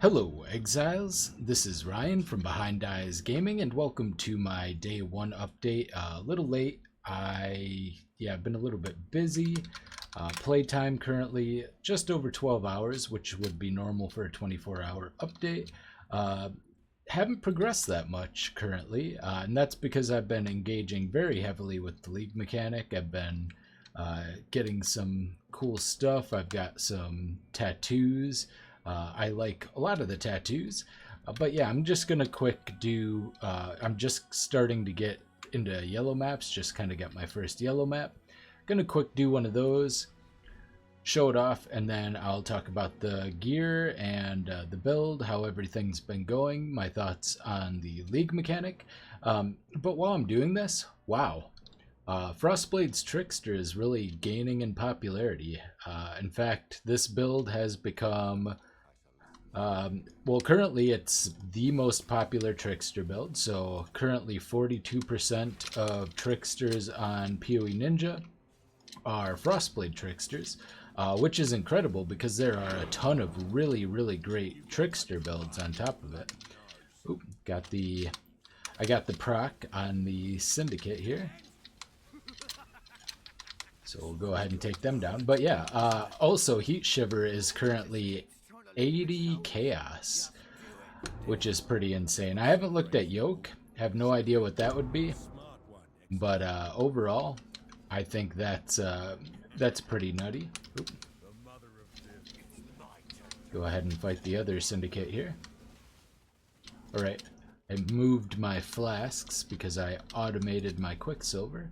Hello Exiles, this is Ryan from Behind Eyes Gaming and welcome to my day one update. A little late, I've been a little bit busy. Playtime currently just over 12 hours, which would be normal for a 24-hour update. Haven't progressed that much currently, and that's because I've been engaging very heavily with the league mechanic. I've been getting some cool stuff. I've got some tattoos. I like a lot of the tattoos, but yeah, I'm just gonna I'm just starting to get into yellow maps, just kind of got my first yellow map. Gonna quick do one of those, show it off, and then I'll talk about the gear and the build, how everything's been going, my thoughts on the league mechanic. But while I'm doing this, wow. Frost Blades Trickster is really gaining in popularity. In fact, this build has become currently it's the most popular Trickster build. So currently 42% of Tricksters on PoE Ninja are Frostblade Tricksters, which is incredible because there are a ton of really great Trickster builds on top of it. Oop, I got the proc on the Syndicate here. So we'll go ahead and take them down. But yeah, also Heat Shiver is currently 80 chaos, which is pretty insane. I haven't looked at yoke, have no idea what that would be, but overall I think that's pretty nutty. Oop. Go ahead and fight the other Syndicate here. Alright, I moved my flasks because I automated my Quicksilver,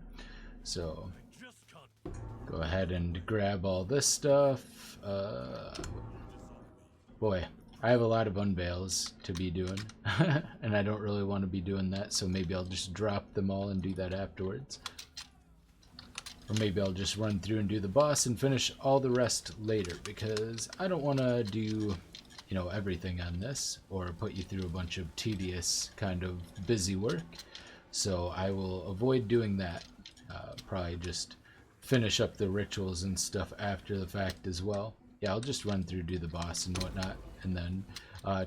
so go ahead and grab all this stuff. Boy, I have a lot of unveils to be doing, and I don't really want to be doing that, so maybe I'll just drop them all and do that afterwards. Or maybe I'll just run through and do the boss and finish all the rest later, because I don't want to do, everything on this, or put you through a bunch of tedious kind of busy work. So I will avoid doing that. Probably just finish up the rituals and stuff after the fact as well. Yeah, I'll just run through, do the boss and whatnot, and then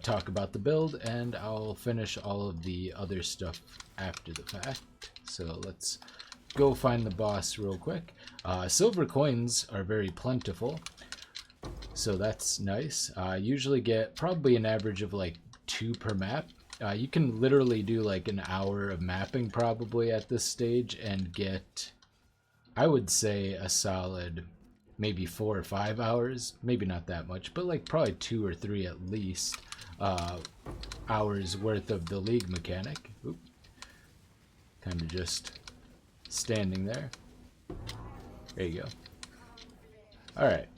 talk about the build, and I'll finish all of the other stuff after the fact. So let's go find the boss real quick. Silver coins are very plentiful, so that's nice. Usually get probably an average of like 2 per map. You can literally do like an hour of mapping probably at this stage and get, I would say, a solid maybe 4 or 5 hours, maybe not that much, but like probably 2 or 3 at least hours worth of the league mechanic. Oop. Kind of just standing there. There you go. Alright,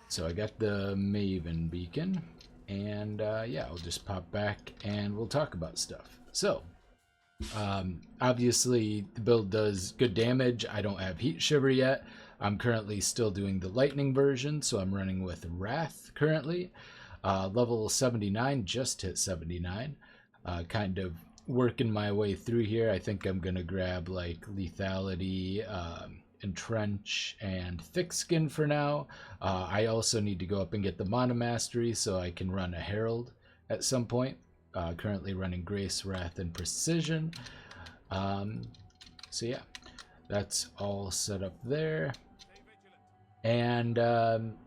so I got the Maven beacon, and yeah, I'll just pop back and we'll talk about stuff. So obviously the build does good damage. I don't have Heat Shiver yet. I'm currently still doing the lightning version, so I'm running with Wrath currently. Level 79, just hit 79. Kind of working my way through here. I think I'm going to grab like Lethality, Entrench, and Thick Skin for now. I also need to go up and get the Mana Mastery so I can run a Herald at some point. Currently running Grace, Wrath, and Precision. So yeah, that's all set up there. And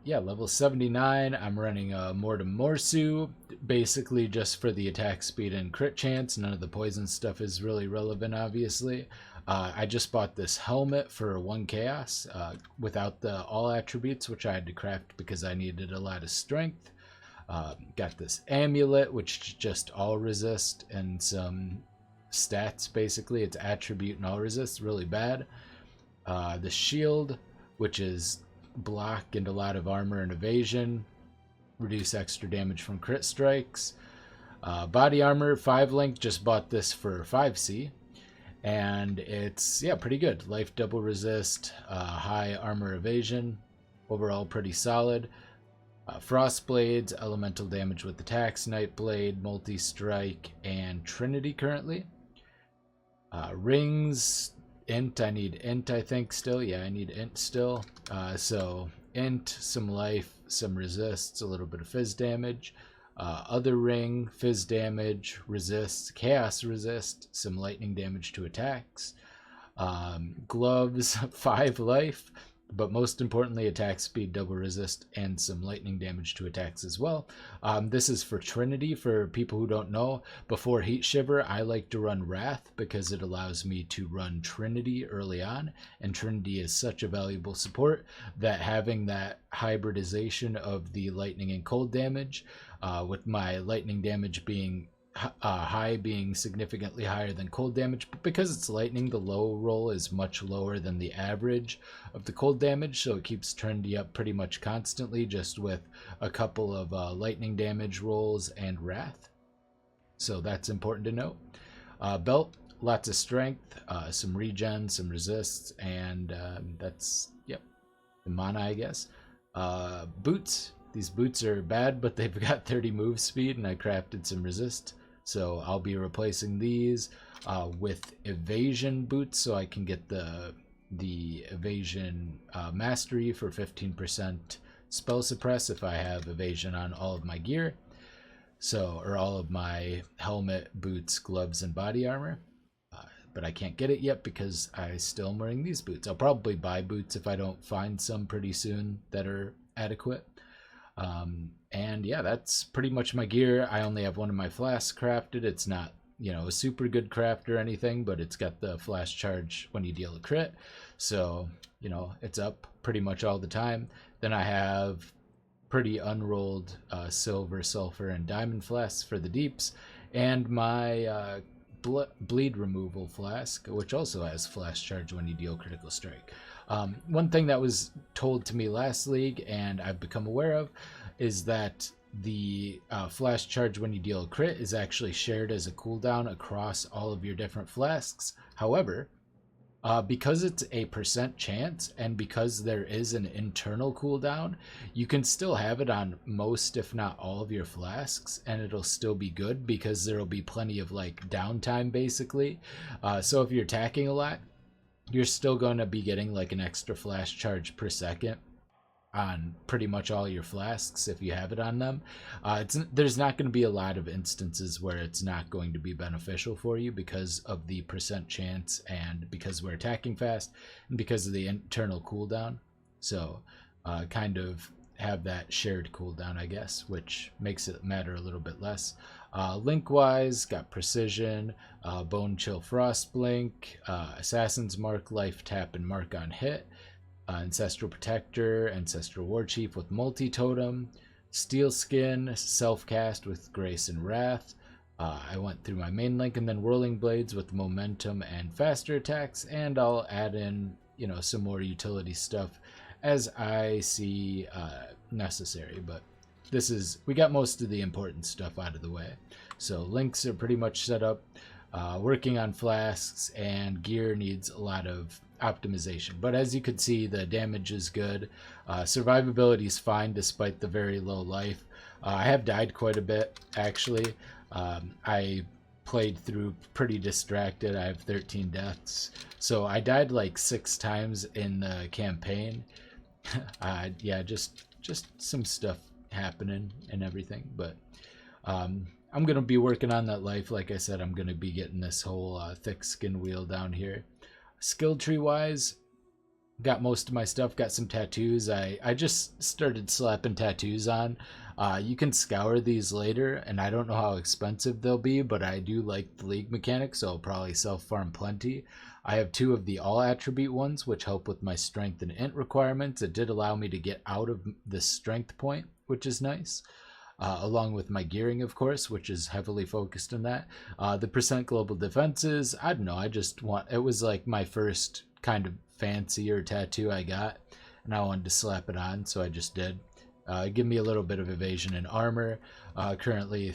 yeah, level 79, I'm running Mortem Morsu, basically just for the attack speed and crit chance. None of the poison stuff is really relevant, obviously. I just bought this helmet for 1 chaos without the all attributes, which I had to craft because I needed a lot of strength. Got this amulet, which just all resist and some stats, basically. It's attribute and all resist, really bad. The shield, which is block and a lot of armor and evasion, reduce extra damage from crit strikes. Body armor 5 link, just bought this for 5C, and it's pretty good. Life double resist, high armor evasion, overall pretty solid. Frost Blades, elemental damage with attacks, Night Blade, multi strike, and Trinity currently. Rings, Int, I need Int, I think, still. Yeah, I need Int still. So Int, some life, some resists, a little bit of fizz damage. Other ring, fizz damage, resist, chaos resist, some lightning damage to attacks. Gloves, 5 life, but most importantly, attack speed, double resist, and some lightning damage to attacks as well. This is for Trinity. For people who don't know, before Heat Shiver, I like to run Wrath because it allows me to run Trinity early on, and Trinity is such a valuable support that having that hybridization of the lightning and cold damage, with my lightning damage being high being significantly higher than cold damage, but because it's lightning, the low roll is much lower than the average of the cold damage, so it keeps Trinity up pretty much constantly, just with a couple of lightning damage rolls and Wrath. So that's important to note. Belt, lots of strength, some regen, some resists, and that's, yep, the mana, I guess. Boots. These boots are bad, but they've got 30 move speed, and I crafted some resist. So I'll be replacing these with evasion boots, so I can get the evasion mastery for 15% spell suppress if I have evasion on all of my gear. So, or all of my helmet, boots, gloves, and body armor. But I can't get it yet because I still am wearing these boots. I'll probably buy boots if I don't find some pretty soon that are adequate. And yeah, that's pretty much my gear. I only have one of my flasks crafted. It's not, you know, a super good craft or anything, but it's got the flash charge when you deal a crit. So, you know, it's up pretty much all the time. Then I have pretty unrolled silver, sulfur, and diamond flasks for the deeps, and my bleed removal flask, which also has flash charge when you deal critical strike. One thing that was told to me last league, and I've become aware of, is that the flash charge when you deal a crit is actually shared as a cooldown across all of your different flasks. However, because it's a % chance, and because there is an internal cooldown, you can still have it on most, if not all, of your flasks, and it'll still be good because there'll be plenty of like downtime basically. So if you're attacking a lot, you're still going to be getting like an extra flash charge per second on pretty much all your flasks if you have it on them. There's not going to be a lot of instances where it's not going to be beneficial for you because of the % chance, and because we're attacking fast, and because of the internal cooldown. So kind of have that shared cooldown, I guess, which makes it matter a little bit less. Link wise, got precision, bone chill, frost blink, assassin's mark, life tap, and mark on hit. Ancestral Protector, Ancestral War Chief with multi-totem, Steel Skin, Self-Cast with Grace and Wrath. I went through my main link, and then Whirling Blades with momentum and faster attacks, and I'll add in, you know, some more utility stuff as I see necessary. But we got most of the important stuff out of the way. So links are pretty much set up. Working on flasks and gear needs a lot of optimization, but as you can see, the damage is good. Survivability is fine despite the very low life. I have died quite a bit actually. I played through pretty distracted. I have 13 deaths, so I died like 6 times in the campaign. Yeah, just some stuff happening and everything, but I'm gonna be working on that life. Like I said, I'm gonna be getting this whole thick skin wheel down here. Skill tree wise, got most of my stuff. Got some tattoos. I just started slapping tattoos on. You can scour these later, and I don't know how expensive they'll be, but I do like the league mechanic, so I'll probably self-farm plenty. I have 2 of the all attribute ones, which help with my strength and int requirements. It did allow me to get out of the strength point, which is nice. Along with my gearing, of course, which is heavily focused on that. The % global defenses, I don't know, it was like my first kind of fancier tattoo I got, and I wanted to slap it on, so I just did. Give me a little bit of evasion and armor. Currently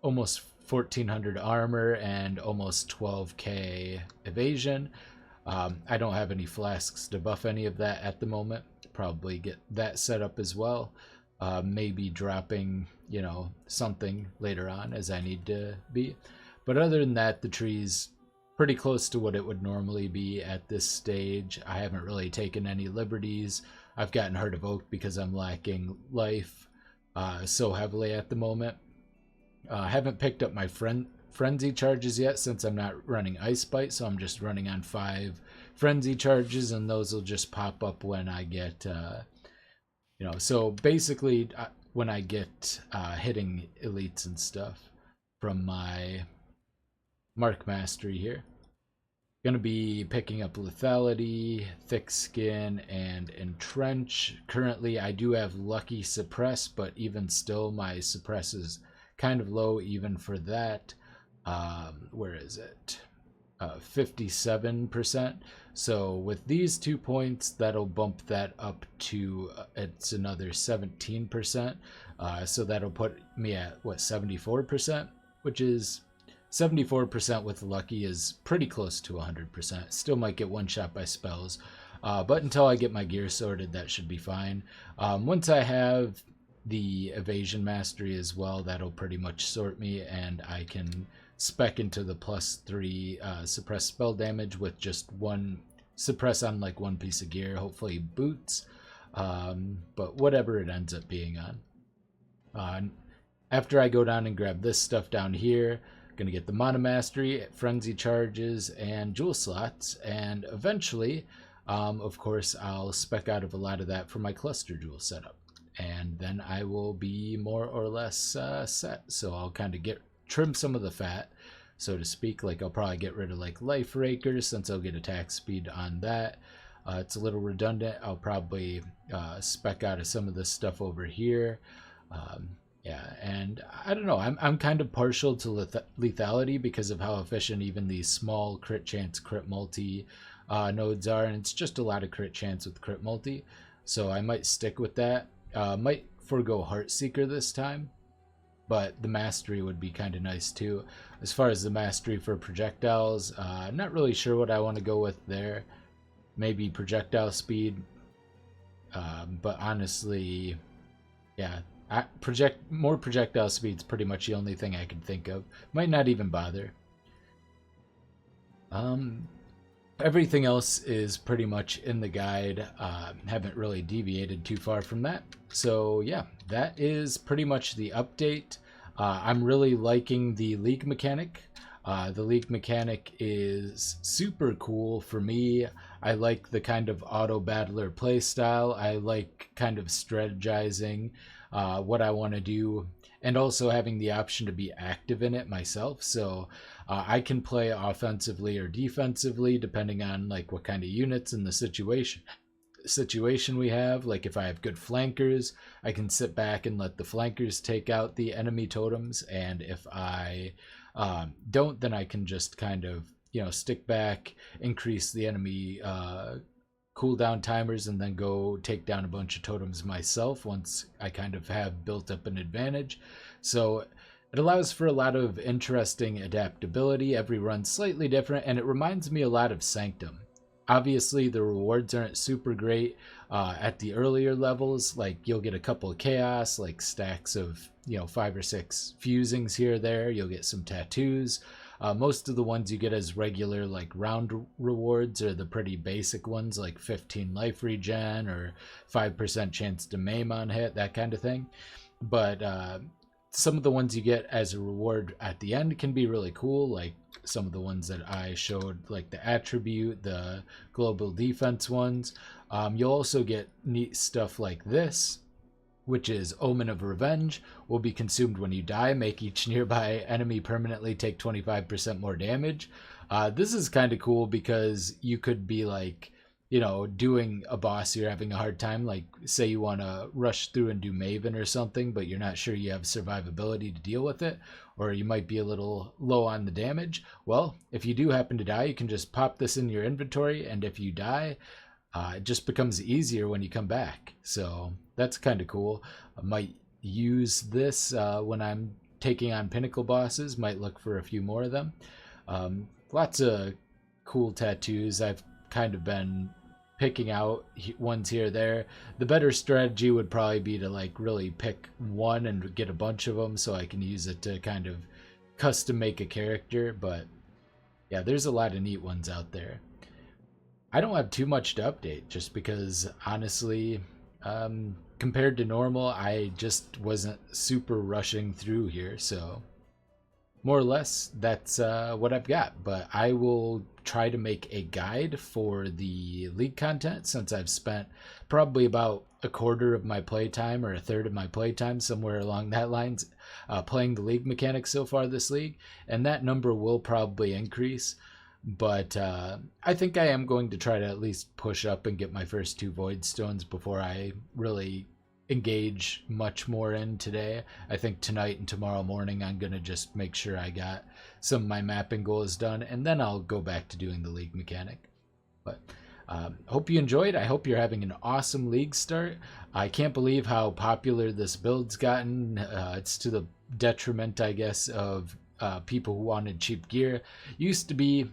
almost 1400 armor and almost 12k evasion. I don't have any flasks to buff any of that at the moment. Probably get that set up as well. Maybe dropping, you know, something later on as I need to be. But other than that, the tree's pretty close to what it would normally be at this stage. I haven't really taken any liberties. I've gotten Heart of Oak because I'm lacking life so heavily at the moment. Haven't picked up my frenzy charges yet since I'm not running Ice Bite, so I'm just running on 5 frenzy charges, and those will just pop up when I get, so basically when I get hitting elites and stuff from my Mark Mastery here. Gonna be picking up Lethality, Thick Skin, and Entrench. Currently, I do have Lucky Suppress, but even still, my Suppress is kind of low even for that. Where is it? 57%. So with these 2 points, that'll bump that up to it's another 17%. So that'll put me at what, 74%, which is 74% with lucky is pretty close to 100%. Still might get one shot by spells, but until I get my gear sorted, that should be fine. Once I have the evasion mastery as well, that'll pretty much sort me, and I can spec into the +3 suppress spell damage with just one suppress on like one piece of gear, hopefully boots, but whatever it ends up being on. After I go down and grab this stuff down here, gonna get the Mana Mastery, Frenzy Charges, and Jewel Slots, and eventually, of course, I'll spec out of a lot of that for my Cluster Jewel setup, and then I will be more or less set. So I'll kind of trim some of the fat, so to speak. Like I'll probably get rid of like Life Rakers since I'll get attack speed on that. It's a little redundant. I'll probably spec out of some of this stuff over here. Yeah, and I don't know, I'm kind of partial to lethality because of how efficient even these small crit chance, crit multi nodes are, and it's just a lot of crit chance with crit multi, so I might stick with that. Might forego Heartseeker this time, but the mastery would be kind of nice too. As far as the mastery for projectiles, not really sure what I want to go with there. Maybe projectile speed, but honestly, yeah, more projectile speed's pretty much the only thing I can think of. Might not even bother. Everything else is pretty much in the guide. Haven't really deviated too far from that. So yeah, that is pretty much the update. I'm really liking the League mechanic. The League mechanic is super cool for me. I like the kind of auto battler playstyle. I like kind of strategizing what I want to do, and also having the option to be active in it myself. So I can play offensively or defensively depending on like what kind of units and the situation we have. Like if I have good flankers, I can sit back and let the flankers take out the enemy totems, and if I don't, then I can just kind of stick back, increase the enemy cooldown timers, and then go take down a bunch of totems myself once I kind of have built up an advantage. So it allows for a lot of interesting adaptability. Every run's slightly different, and it reminds me a lot of Sanctum. Obviously, the rewards aren't super great at the earlier levels. Like you'll get a couple of chaos, like stacks of 5 or 6 fusings here or there. You'll get some tattoos. Most of the ones you get as regular like round rewards are the pretty basic ones, like 15 life regen or 5% chance to maim on hit, that kind of thing. But some of the ones you get as a reward at the end can be really cool, like some of the ones that I showed, like the attribute, the global defense ones. You'll also get neat stuff like this, which is Omen of Revenge, will be consumed when you die. Make each nearby enemy permanently take 25% more damage. This is kind of cool because you could be like, doing a boss you're having a hard time. Like say you want to rush through and do Maven or something, but you're not sure you have survivability to deal with it, or you might be a little low on the damage. Well, if you do happen to die, you can just pop this in your inventory, and if you die, it just becomes easier when you come back. So that's kind of cool. I might use this when I'm taking on pinnacle bosses. Might look for a few more of them. Lots of cool tattoos. I've kind of been picking out ones here or there. The better strategy would probably be to like really pick one and get a bunch of them so I can use it to kind of custom make a character. But yeah, there's a lot of neat ones out there. I don't have too much to update just because honestly, compared to normal, I just wasn't super rushing through here. So more or less, that's what I've got. But I will try to make a guide for the league content, since I've spent probably about a quarter of my playtime or a third of my playtime, somewhere along that lines, playing the league mechanics so far this league. And that number will probably increase. But I think I am going to try to at least push up and get my first 2 Void Stones before I really engage much more in today. I think tonight and tomorrow morning I'm going to just make sure I got some of my mapping goals done, and then I'll go back to doing the league mechanic. But hope you enjoyed. I hope you're having an awesome league start. I can't believe how popular this build's gotten. It's to the detriment, I guess, of people who wanted cheap gear. Used to be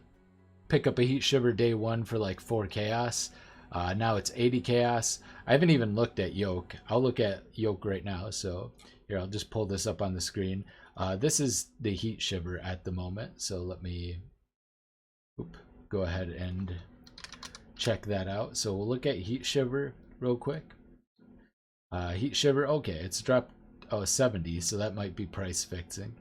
pick up a Heat Shiver day 1 for like 4 chaos. Now it's 80 chaos. I haven't even looked at yoke. I'll look at yoke right now. So here, I'll just pull this up on the screen. This is the Heat Shiver at the moment. So let me go ahead and check that out. So we'll look at Heat Shiver real quick. Heat Shiver, okay, it's dropped 70, so that might be price fixing.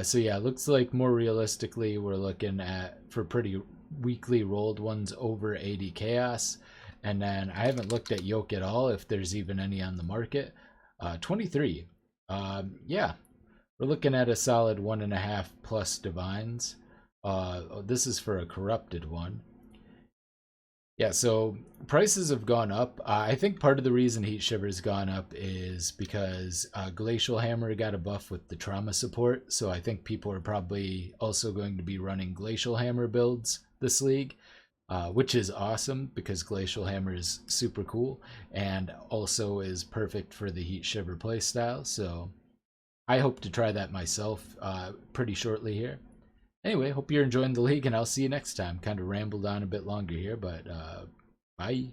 So yeah, it looks like more realistically we're looking at, for pretty weekly rolled ones, over 80 chaos. And then I haven't looked at yoke at all, if there's even any on the market. 23. Yeah, we're looking at a solid 1.5 plus divines. This is for a corrupted one. Yeah, so prices have gone up. I think part of the reason Heat Shiver's gone up is because Glacial Hammer got a buff with the trauma support. So I think people are probably also going to be running Glacial Hammer builds this league, which is awesome because Glacial Hammer is super cool and also is perfect for the Heat Shiver playstyle. So I hope to try that myself pretty shortly here. Anyway, hope you're enjoying the league, and I'll see you next time. Kind of rambled on a bit longer here, but bye.